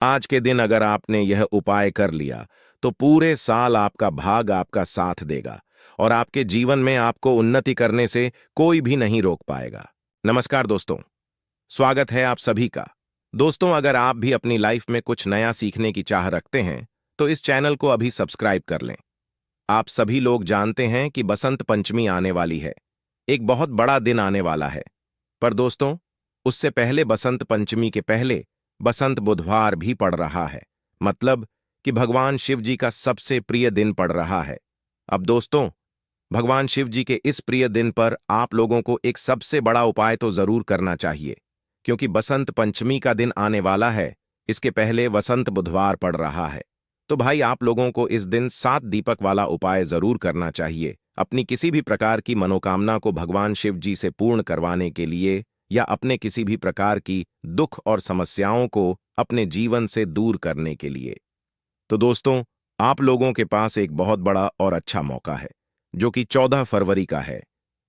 आज के दिन अगर आपने यह उपाय कर लिया तो पूरे साल आपका भाग आपका साथ देगा और आपके जीवन में आपको उन्नति करने से कोई भी नहीं रोक पाएगा। नमस्कार दोस्तों, स्वागत है आप सभी का। दोस्तों, अगर आप भी अपनी लाइफ में कुछ नया सीखने की चाह रखते हैं तो इस चैनल को अभी सब्सक्राइब कर लें। आप सभी लोग जानते हैं कि बसंत पंचमी आने वाली है, एक बहुत बड़ा दिन आने वाला है। पर दोस्तों, उससे पहले बसंत पंचमी के पहले बसंत बुधवार भी पड़ रहा है, मतलब कि भगवान शिव जी का सबसे प्रिय दिन पड़ रहा है। अब दोस्तों, भगवान शिव जी के इस प्रिय दिन पर आप लोगों को एक सबसे बड़ा उपाय तो जरूर करना चाहिए, क्योंकि बसंत पंचमी का दिन आने वाला है। इसके पहले वसंत बुधवार पड़ रहा है। तो भाई, आप लोगों को इस दिन 7 दीपक वाला उपाय जरूर करना चाहिए, अपनी किसी भी प्रकार की मनोकामना को भगवान शिव जी से पूर्ण करवाने के लिए, या अपने किसी भी प्रकार की दुख और समस्याओं को अपने जीवन से दूर करने के लिए। तो दोस्तों, आप लोगों के पास एक बहुत बड़ा और अच्छा मौका है, जो कि 14 फरवरी का है,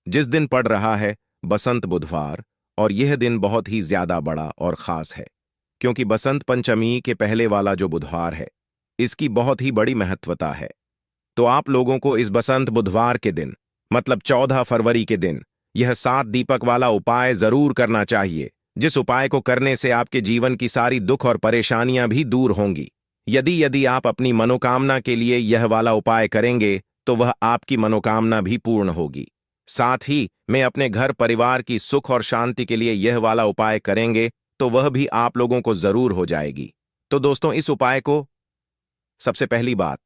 जिस दिन पड़ रहा है बसंत बुधवार। और यह दिन बहुत ही ज्यादा बड़ा और खास है, क्योंकि बसंत पंचमी के पहले वाला जो बुधवार है, इसकी बहुत ही बड़ी महत्वता है। तो आप लोगों को इस बसंत बुधवार के दिन, मतलब 14 फरवरी के दिन, यह 7 दीपक वाला उपाय जरूर करना चाहिए, जिस उपाय को करने से आपके जीवन की सारी दुख और परेशानियां भी दूर होंगी। यदि यदि आप अपनी मनोकामना के लिए यह वाला उपाय करेंगे तो वह आपकी मनोकामना भी पूर्ण होगी। साथ ही में अपने घर परिवार की सुख और शांति के लिए यह वाला उपाय करेंगे तो वह भी आप लोगों को जरूर हो जाएगी। तो दोस्तों, इस उपाय को सबसे पहली बात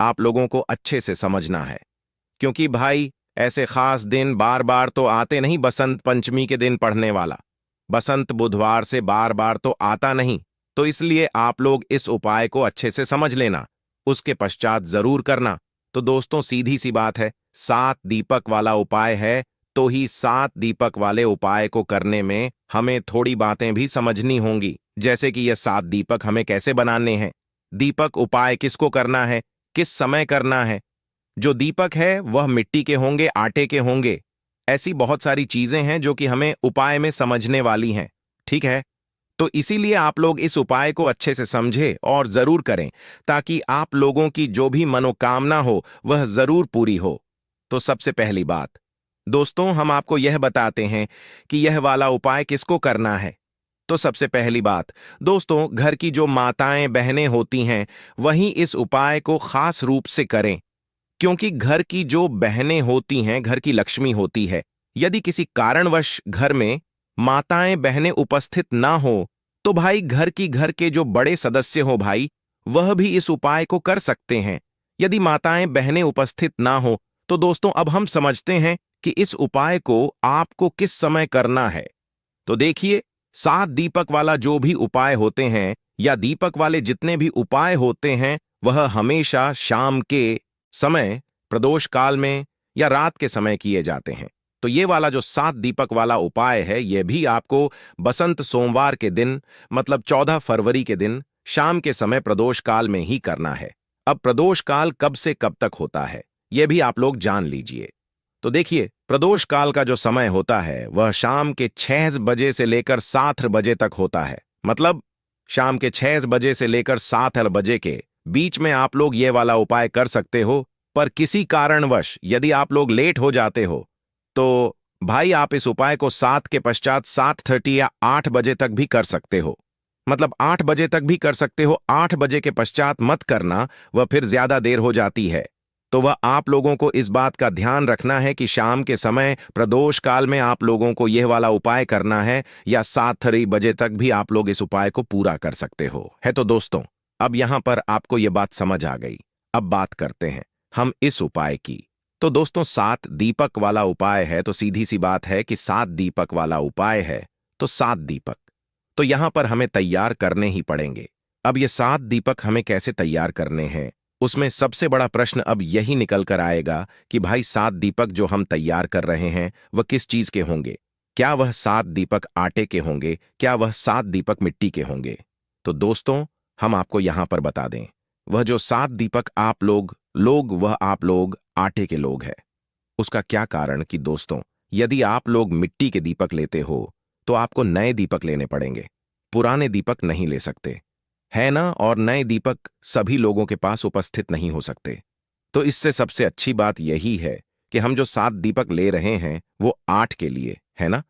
आप लोगों को अच्छे से समझना है, क्योंकि भाई, ऐसे खास दिन बार बार तो आते नहीं। बसंत पंचमी के दिन पढ़ने वाला बसंत बुधवार से बार बार तो आता नहीं। तो इसलिए आप लोग इस उपाय को अच्छे से समझ लेना, उसके पश्चात जरूर करना। तो दोस्तों, सीधी सी बात है, 7 दीपक वाला उपाय है, तो ही 7 दीपक वाले उपाय को करने में हमें थोड़ी बातें भी समझनी होंगी, जैसे कि यह 7 दीपक हमें कैसे बनाने हैं, दीपक उपाय किसको करना है, किस समय करना है, जो दीपक है वह मिट्टी के होंगे, आटे के होंगे। ऐसी बहुत सारी चीजें हैं जो कि हमें उपाय में समझने वाली हैं। ठीक है, तो इसीलिए आप लोग इस उपाय को अच्छे से समझे और जरूर करें, ताकि आप लोगों की जो भी मनोकामना हो वह जरूर पूरी हो। तो सबसे पहली बात दोस्तों, हम आपको यह बताते हैं कि यह वाला उपाय किसको करना है। तो सबसे पहली बात दोस्तों, घर की जो माताएं बहनें होती हैं वही इस उपाय को खास रूप से करें, क्योंकि घर की जो बहनें होती हैं घर की लक्ष्मी होती है। यदि किसी कारणवश घर में माताएं बहनें उपस्थित ना हो तो भाई, घर के जो बड़े सदस्य हो भाई, वह भी इस उपाय को कर सकते हैं। यदि माताएं बहनें उपस्थित ना हो तो दोस्तों, अब हम समझते हैं कि इस उपाय को आपको किस समय करना है। तो देखिए, 7 दीपक वाला जो भी उपाय होते हैं, या दीपक वाले जितने भी उपाय होते हैं, वह हमेशा शाम के समय, प्रदोष काल में या रात के समय किए जाते हैं। तो ये वाला जो 7 दीपक वाला उपाय है, यह भी आपको बसंत सोमवार के दिन, मतलब 14 फरवरी के दिन शाम के समय प्रदोष काल में ही करना है। अब प्रदोष काल कब से कब तक होता है, यह भी आप लोग जान लीजिए। तो देखिए, प्रदोष काल का जो समय होता है वह शाम के 6 बजे से लेकर 7 बजे तक होता है। मतलब शाम के 6 बजे से लेकर 7 बजे के बीच में आप लोग ये वाला उपाय कर सकते हो। पर किसी कारणवश यदि आप लोग लेट हो जाते हो तो भाई, आप इस उपाय को 7 के पश्चात 7:30 या 8 बजे तक भी कर सकते हो। मतलब 8 बजे तक भी कर सकते हो, 8 बजे के पश्चात मत करना, वह फिर ज्यादा देर हो जाती है। तो वह आप लोगों को इस बात का ध्यान रखना है कि शाम के समय प्रदोष काल में आप लोगों को यह वाला उपाय करना है, या 7 बजे तक भी आप लोग इस उपाय को पूरा कर सकते हो। है तो दोस्तों, अब यहां पर आपको यह बात समझ आ गई। अब बात करते हैं हम इस उपाय की। तो दोस्तों, 7 दीपक वाला उपाय है, तो सीधी सी बात है कि 7 दीपक वाला उपाय है, तो 7 दीपक तो यहां पर हमें तैयार करने ही पड़ेंगे। अब ये 7 दीपक हमें कैसे तैयार करने हैं, उसमें सबसे बड़ा प्रश्न अब यही निकल कर आएगा कि भाई, 7 दीपक जो हम तैयार कर रहे हैं वह किस चीज के होंगे। क्या वह 7 दीपक आटे के होंगे, क्या वह 7 दीपक मिट्टी के होंगे? तो दोस्तों, हम आपको यहां पर बता दें, वह जो 7 दीपक आप लोग वह आप लोग आटे के लोग हैं। उसका क्या कारण कि दोस्तों, यदि आप लोग मिट्टी के दीपक लेते हो तो आपको नए दीपक लेने पड़ेंगे, पुराने दीपक नहीं ले सकते। है ना। और नए दीपक सभी लोगों के पास उपस्थित नहीं हो सकते। तो इससे सबसे अच्छी बात यही है कि हम जो 7 दीपक ले रहे हैं वो 8 के लिए है ना।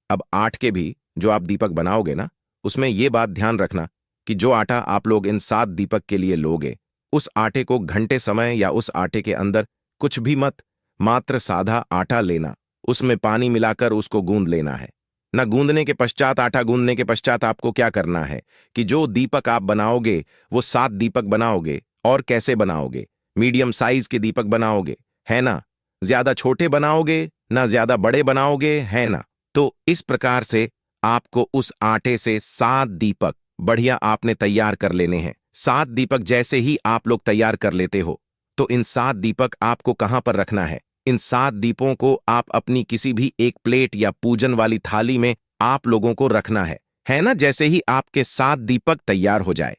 अब 8 के भी जो आप दीपक बनाओगे ना, उसमें ये बात ध्यान रखना कि जो आटा आप लोग इन 7 दीपक के लिए लोगे, उस आटे को घंटे समय या उस आटे के अंदर कुछ भी मत, मात्र सादा आटा लेना, उसमें पानी मिलाकर उसको गूंद लेना है ना। गूंदने के पश्चात, आटा गूंदने के पश्चात आपको क्या करना है कि जो दीपक आप बनाओगे वो 7 दीपक बनाओगे। और कैसे बनाओगे? मीडियम साइज के दीपक बनाओगे, है ना। ज्यादा छोटे बनाओगे ना, ज्यादा बड़े बनाओगे, है ना। तो इस प्रकार से आपको उस आटे से 7 दीपक बढ़िया आपने तैयार कर लेने हैं। 7 दीपक जैसे ही आप लोग तैयार कर लेते हो, तो इन 7 दीपक आपको कहां पर रखना है? इन 7 दीपों को आप अपनी किसी भी एक प्लेट या पूजन वाली थाली में आप लोगों को रखना है ना। जैसे ही आपके 7 दीपक तैयार हो जाए,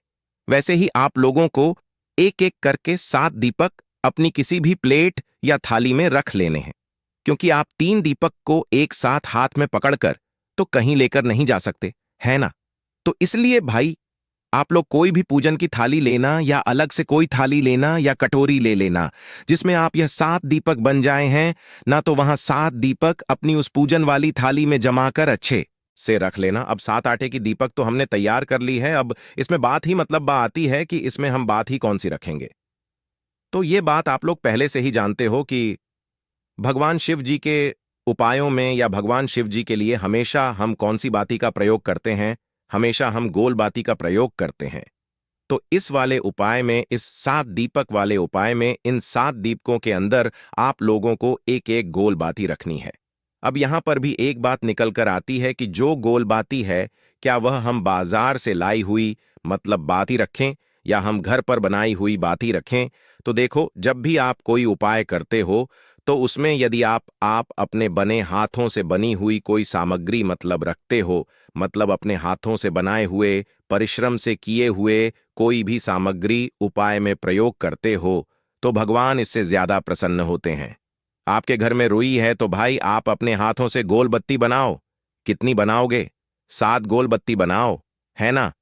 वैसे ही आप लोगों को एक एक करके 7 दीपक अपनी किसी भी प्लेट या थाली में रख लेने हैं। क्योंकि आप 3 दीपक को एक साथ हाथ में पकड़कर तो कहीं लेकर नहीं जा सकते, है ना। तो इसलिए भाई, आप लोग कोई भी पूजन की थाली लेना या अलग से कोई थाली लेना या कटोरी ले लेना, जिसमें आप यह 7 दीपक बन जाए हैं ना, तो वहां 7 दीपक अपनी उस पूजन वाली थाली में जमा कर अच्छे से रख लेना। अब 7 आटे की दीपक तो हमने तैयार कर ली है। अब इसमें बात ही मतलब आती है कि इसमें हम बात ही कौन सी रखेंगे। तो ये बात आप लोग पहले से ही जानते हो कि भगवान शिव जी के उपायों में या भगवान शिव जी के लिए हमेशा हम कौन सी बाती का प्रयोग करते हैं? हमेशा हम गोल बाती का प्रयोग करते हैं। तो इस वाले उपाय में, इस 7 दीपक वाले उपाय में, इन 7 दीपकों के अंदर आप लोगों को एक एक गोल बाती रखनी है। अब यहां पर भी एक बात निकल कर आती है कि जो गोल बाती है, क्या वह हम बाजार से लाई हुई मतलब बाती रखें या हम घर पर बनाई हुई बाती रखें? तो देखो, जब भी आप कोई उपाय करते हो तो उसमें यदि आप अपने बने हाथों से बनी हुई कोई सामग्री मतलब रखते हो, मतलब अपने हाथों से बनाए हुए, परिश्रम से किए हुए कोई भी सामग्री उपाय में प्रयोग करते हो, तो भगवान इससे ज्यादा प्रसन्न होते हैं। आपके घर में रुई है तो भाई आप अपने हाथों से गोल बत्ती बनाओ। कितनी बनाओगे? 7 गोल बत्ती बनाओ, है ना।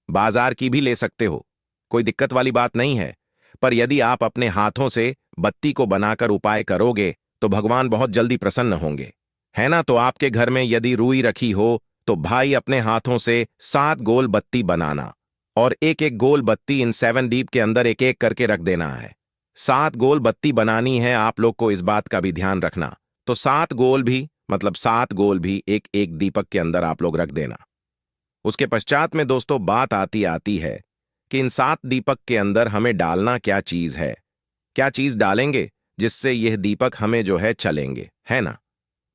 बाजार की भी ले सकते हो, कोई दिक्कत वाली बात नहीं है। पर यदि आप अपने हाथों से बत्ती को बनाकर उपाय करोगे तो भगवान बहुत जल्दी प्रसन्न होंगे, है ना। तो आपके घर में यदि रुई रखी हो तो भाई अपने हाथों से 7 गोल बत्ती बनाना और एक एक गोल बत्ती इन 7 दीप के अंदर एक एक करके रख देना है। 7 गोल बत्ती बनानी है आप लोग को, इस बात का भी ध्यान रखना। तो 7 गोल भी मतलब 7 गोल भी एक एक दीपक के अंदर आप लोग रख देना। उसके पश्चात में दोस्तों बात आती आती है कि इन 7 दीपक के अंदर हमें डालना क्या चीज है, क्या चीज डालेंगे जिससे यह दीपक हमें जो है चलेंगे, है ना।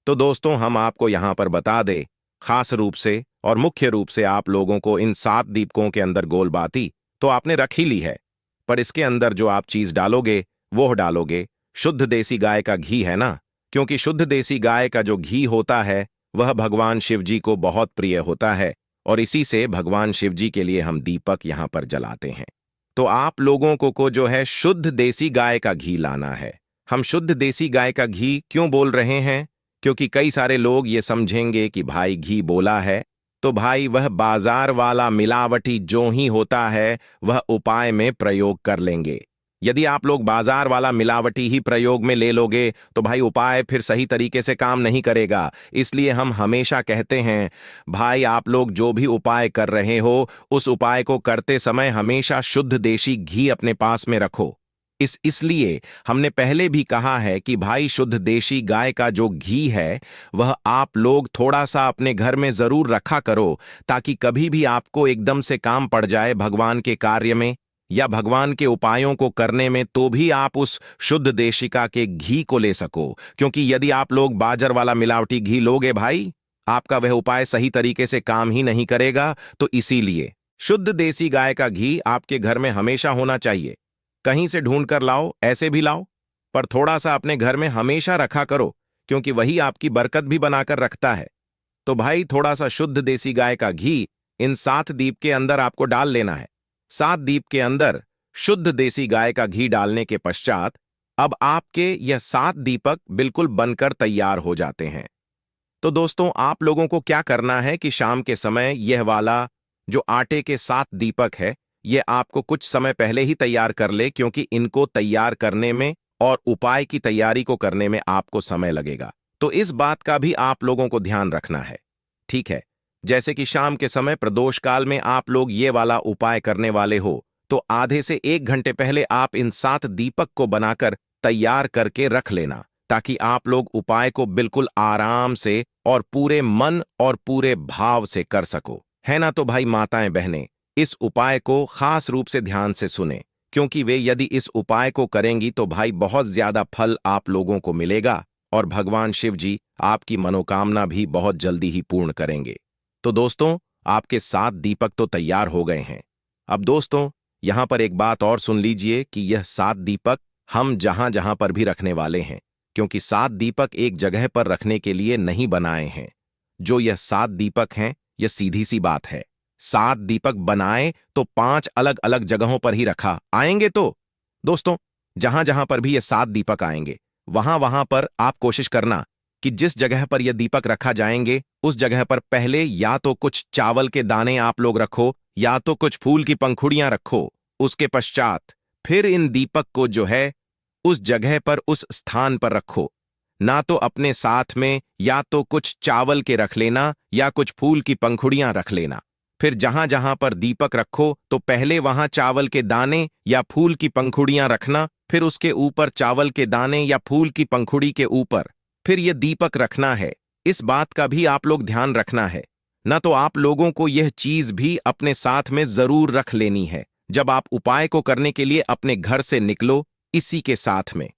तो दोस्तों हम आपको यहां पर बता दें, खास रूप से और मुख्य रूप से आप लोगों को इन 7 दीपकों के अंदर गोल बाती तो आपने रख ही ली है, पर इसके अंदर जो आप चीज डालोगे वो डालोगे शुद्ध देसी गाय का घी, है ना। क्योंकि शुद्ध देसी गाय का जो घी होता है वह भगवान शिव जी को बहुत प्रिय होता है और इसी से भगवान शिव जी के लिए हम दीपक यहां पर जलाते हैं। तो आप लोगों को जो है शुद्ध देसी गाय का घी लाना है। हम शुद्ध देसी गाय का घी क्यों बोल रहे हैं? क्योंकि कई सारे लोग ये समझेंगे कि भाई घी बोला है तो भाई वह बाजार वाला मिलावटी जो ही होता है वह उपाय में प्रयोग कर लेंगे। यदि आप लोग बाजार वाला मिलावटी ही प्रयोग में ले लोगे तो भाई उपाय फिर सही तरीके से काम नहीं करेगा। इसलिए हम हमेशा कहते हैं भाई आप लोग जो भी उपाय कर रहे हो उस उपाय को करते समय हमेशा शुद्ध देशी घी अपने पास में रखो। इसलिए हमने पहले भी कहा है कि भाई शुद्ध देशी गाय का जो घी है वह आप लोग थोड़ा सा अपने घर में जरूर रखा करो, ताकि कभी भी आपको एकदम से काम पड़ जाए भगवान के कार्य में या भगवान के उपायों को करने में, तो भी आप उस शुद्ध देशिका के घी को ले सको। क्योंकि यदि आप लोग बाजार वाला मिलावटी घी लोगे भाई, आपका वह उपाय सही तरीके से काम ही नहीं करेगा। तो इसीलिए शुद्ध देसी गाय का घी आपके घर में हमेशा होना चाहिए। कहीं से ढूंढ कर लाओ, ऐसे भी लाओ, पर थोड़ा सा अपने घर में हमेशा रखा करो, क्योंकि वही आपकी बरकत भी बनाकर रखता है। तो भाई थोड़ा सा शुद्ध देसी गाय का घी इन 7 दीप के अंदर आपको डाल लेना है। 7 दीप के अंदर शुद्ध देसी गाय का घी डालने के पश्चात अब आपके यह 7 दीपक बिल्कुल बनकर तैयार हो जाते हैं। तो दोस्तों आप लोगों को क्या करना है कि शाम के समय यह वाला जो आटे के 7 दीपक है ये आपको कुछ समय पहले ही तैयार कर ले, क्योंकि इनको तैयार करने में और उपाय की तैयारी को करने में आपको समय लगेगा। तो इस बात का भी आप लोगों को ध्यान रखना है, ठीक है? जैसे कि शाम के समय प्रदोष काल में आप लोग ये वाला उपाय करने वाले हो, तो आधे से 1 घंटे पहले आप इन 7 दीपक को बनाकर तैयार करके रख लेना, ताकि आप लोग उपाय को बिल्कुल आराम से और पूरे मन और पूरे भाव से कर सको, है ना? तो भाई माताएं बहनें, इस उपाय को खास रूप से ध्यान से सुने, क्योंकि वे यदि इस उपाय को करेंगी तो भाई बहुत ज्यादा फल आप लोगों को मिलेगा और भगवान शिव जी आपकी मनोकामना भी बहुत जल्दी ही पूर्ण करेंगे। तो दोस्तों, आपके 7 दीपक तो तैयार हो गए हैं। अब दोस्तों, यहां पर एक बात और सुन लीजिए कि यह 7 दीपक हम जहां जहां पर भी रखने वाले हैं, क्योंकि 7 दीपक एक जगह पर रखने के लिए नहीं बनाए हैं। जो यह 7 दीपक हैं, यह सीधी सी बात है। 7 दीपक बनाए तो 5 अलग अलग जगहों पर ही रखा आएंगे। तो दोस्तों, जहां जहां पर भी ये 7 दीपक आएंगे, वहां वहां पर आप कोशिश करना कि जिस जगह पर यह दीपक रखा जाएंगे, उस जगह पर पहले या तो कुछ चावल के दाने आप लोग रखो, या तो कुछ फूल की पंखुड़ियां रखो। उसके पश्चात फिर इन दीपक को जो है उस जगह पर, उस स्थान पर रखो। ना तो अपने साथ में या तो कुछ चावल के रख लेना या कुछ फूल की पंखुड़ियां रख लेना। फिर जहां जहां पर दीपक रखो तो पहले वहां चावल के दाने या फूल की पंखुड़ियां रखना, फिर उसके ऊपर चावल के दाने या फूल की पंखुड़ी के ऊपर फिर यह दीपक रखना है। इस बात का भी आप लोग ध्यान रखना है। ना तो आप लोगों को यह चीज भी अपने साथ में जरूर रख लेनी है जब आप उपाय को करने के लिए अपने घर से निकलो। इसी के साथ में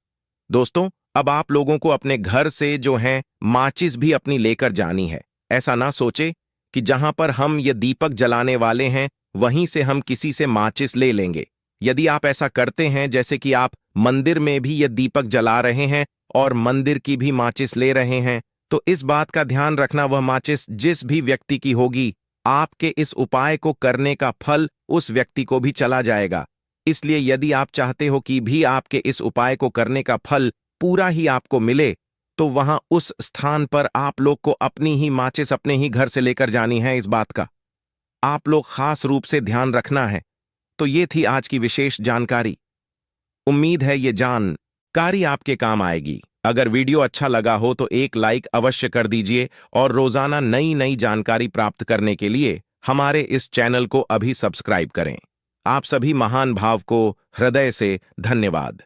दोस्तों, अब आप लोगों को अपने घर से जो है माचिस भी अपनी लेकर जानी है। ऐसा ना सोचे कि जहां पर हम ये दीपक जलाने वाले हैं वहीं से हम किसी से माचिस ले लेंगे। यदि आप ऐसा करते हैं, जैसे कि आप मंदिर में भी ये दीपक जला रहे हैं और मंदिर की भी माचिस ले रहे हैं, तो इस बात का ध्यान रखना वह माचिस जिस भी व्यक्ति की होगी, आपके इस उपाय को करने का फल उस व्यक्ति को भी चला जाएगा। इसलिए यदि आप चाहते हो कि भी आपके इस उपाय को करने का फल पूरा ही आपको मिले, तो वहां उस स्थान पर आप लोग को अपनी ही माचिस अपने ही घर से लेकर जानी है। इस बात का आप लोग खास रूप से ध्यान रखना है। तो ये थी आज की विशेष जानकारी। उम्मीद है ये जानकारी आपके काम आएगी। अगर वीडियो अच्छा लगा हो तो एक लाइक अवश्य कर दीजिए और रोजाना नई नई जानकारी प्राप्त करने के लिए हमारे इस चैनल को अभी सब्सक्राइब करें। आप सभी महान भाव को हृदय से धन्यवाद।